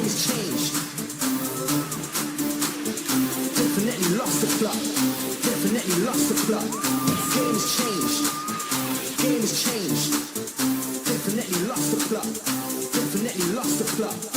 has changed. Definitely lost the plot. Definitely lost the plot. Game has changed. Game has changed. Definitely lost the plot. Definitely lost the plot.